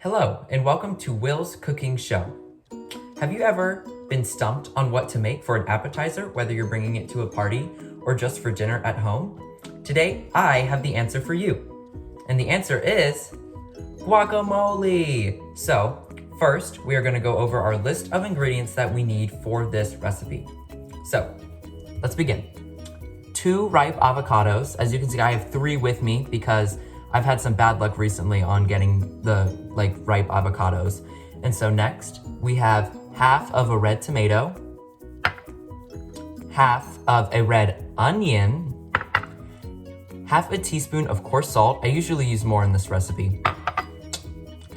Hello, and welcome to Will's Cooking Show. Have you ever been stumped on what to make for an appetizer, whether you're bringing it to a party or just for dinner at home? Today, I have the answer for you. And the answer is guacamole. So, first, we are going to go over our list of ingredients that we need for this recipe. So, let's begin. 2 ripe avocados. As you can see, I have 3 with me because I've had some bad luck recently on getting the ripe avocados. And so next, we have half of a red tomato, half of a red onion, half a teaspoon of coarse salt. I usually use more in this recipe.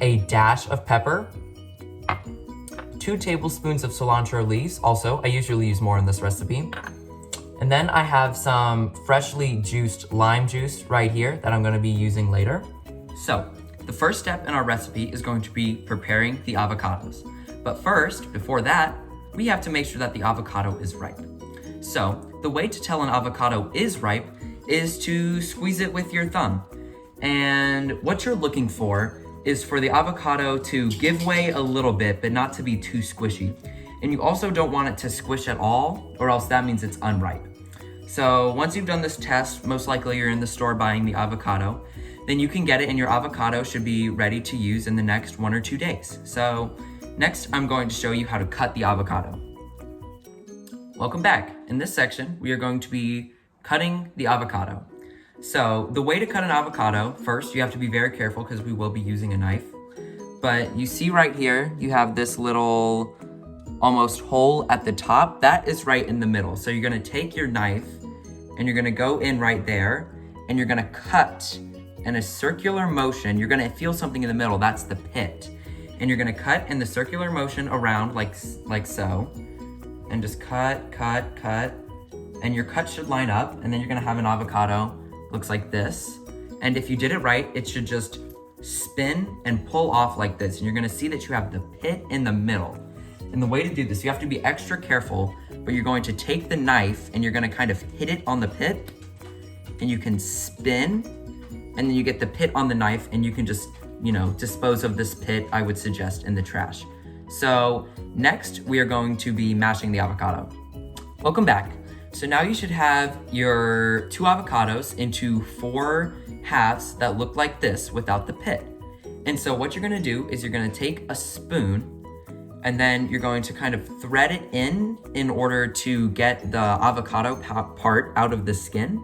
A dash of pepper, 2 tablespoons of cilantro leaves. Also, I usually use more in this recipe. And then I have some freshly juiced lime juice right here that I'm gonna be using later. So, the first step in our recipe is going to be preparing the avocados. But first, before that, we have to make sure that the avocado is ripe. So, the way to tell an avocado is ripe is to squeeze it with your thumb. And what you're looking for is for the avocado to give way a little bit, but not to be too squishy. And you also don't want it to squish at all, or else that means it's unripe. So once you've done this test, most likely you're in the store buying the avocado, then you can get it and your avocado should be ready to use in the next 1 or 2 days. So next, I'm going to show you how to cut the avocado. Welcome back. In this section, we are going to be cutting the avocado. So the way to cut an avocado, first, you have to be very careful because we will be using a knife. But you see right here, you have this little almost hole at the top. That is right in the middle. So you're gonna take your knife and you're gonna go in right there and you're gonna cut in a circular motion. You're gonna feel something in the middle, that's the pit. And you're gonna cut in the circular motion around like so. And just cut, cut, cut. And your cut should line up, and then you're gonna have an avocado, looks like this. And if you did it right, it should just spin and pull off like this. And you're gonna see that you have the pit in the middle. And the way to do this, you have to be extra careful, but you're going to take the knife and you're gonna kind of hit it on the pit, and you can spin, and then you get the pit on the knife, and you can just, dispose of this pit, I would suggest, in the trash. So next, we are going to be mashing the avocado. Welcome back. So now you should have your 2 avocados into 4 halves that look like this without the pit. And so what you're gonna do is you're gonna take a spoon, and then you're going to kind of thread it in order to get the avocado part out of the skin.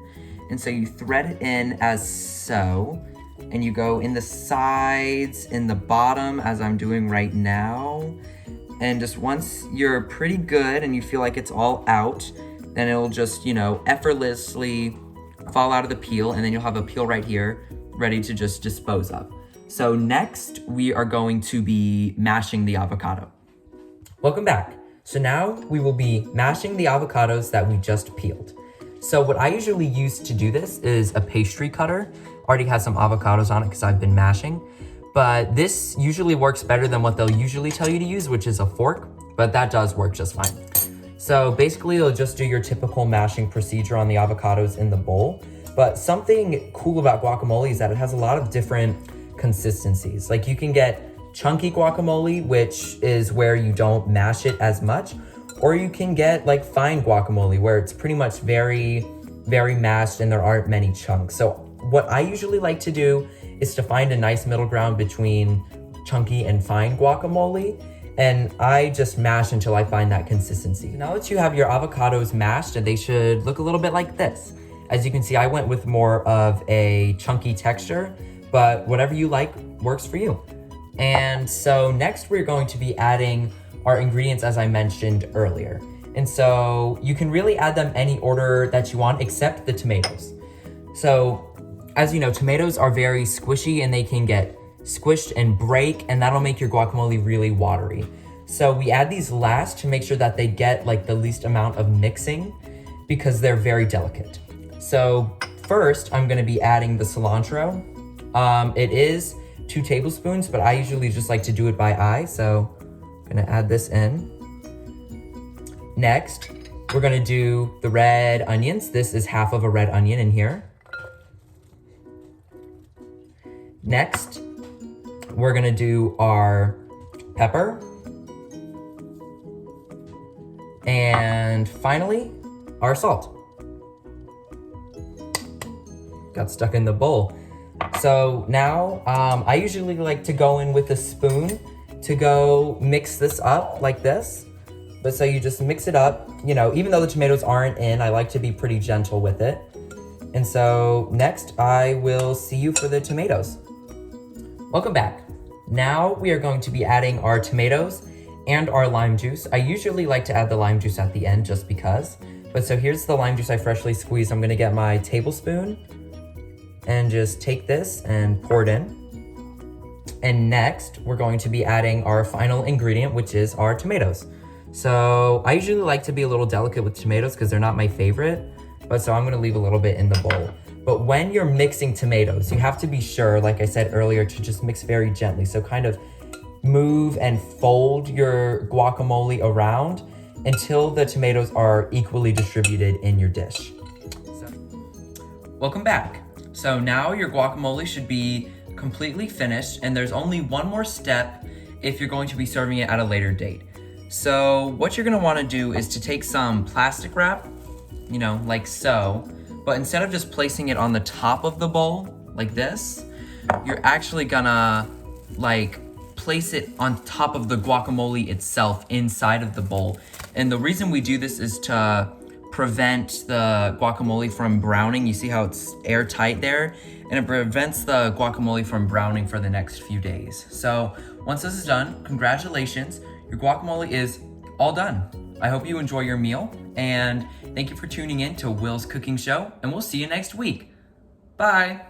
And so you thread it in as so, and you go in the sides, in the bottom, as I'm doing right now. And just once you're pretty good and you feel like it's all out, then it'll just, effortlessly fall out of the peel, and then you'll have a peel right here ready to just dispose of. So next, we are going to be mashing the avocado. Welcome back. So now we will be mashing the avocados that we just peeled. So what I usually use to do this is a pastry cutter. Already has some avocados on it because I've been mashing. But this usually works better than what they'll usually tell you to use, which is a fork, but that does work just fine. So basically you'll just do your typical mashing procedure on the avocados in the bowl. But something cool about guacamole is that it has a lot of different consistencies. Like you can get chunky guacamole, which is where you don't mash it as much, or you can get fine guacamole where it's pretty much very, very mashed and there aren't many chunks. So what I usually like to do is to find a nice middle ground between chunky and fine guacamole, and I just mash until I find that consistency. Now that you have your avocados mashed, they should look a little bit like this. As you can see, I went with more of a chunky texture, but whatever you like works for you. And so next we're going to be adding our ingredients as I mentioned earlier. And so you can really add them any order that you want except the tomatoes. So as you know, tomatoes are very squishy and they can get squished and break, and that'll make your guacamole really watery. So we add these last to make sure that they get the least amount of mixing because they're very delicate. So first I'm gonna be adding the cilantro. It is 2 tablespoons, but I usually just like to do it by eye, so I'm gonna add this in. Next, we're gonna do the red onions. This is half of a red onion in here. Next, We're gonna do our pepper. And finally, our salt. Got stuck in the bowl. So now, I usually like to go in with a spoon to go mix this up like this. But so you just mix it up, you know, even though the tomatoes aren't in, I like to be pretty gentle with it. And so next, I will see you for the tomatoes. Welcome back. Now we are going to be adding our tomatoes and our lime juice. I usually like to add the lime juice at the end just because. But so here's the lime juice I freshly squeezed. I'm gonna get my tablespoon and just take this and pour it in. And next, we're going to be adding our final ingredient, which is our tomatoes. So I usually like to be a little delicate with tomatoes because they're not my favorite, but so I'm gonna leave a little bit in the bowl. But when you're mixing tomatoes, you have to be sure, like I said earlier, to just mix very gently. So kind of move and fold your guacamole around until the tomatoes are equally distributed in your dish. Welcome back. So now your guacamole should be completely finished, and there's only one more step if you're going to be serving it at a later date. So what you're gonna wanna do is to take some plastic wrap, you know, like so, but instead of just placing it on the top of the bowl, like this, you're actually gonna like place it on top of the guacamole itself inside of the bowl. And the reason we do this is to prevent the guacamole from browning. You see how it's airtight there? And it prevents the guacamole from browning for the next few days. So once this is done, congratulations, your guacamole is all done. I hope you enjoy your meal, and thank you for tuning in to Will's Cooking Show, and we'll see you next week. Bye.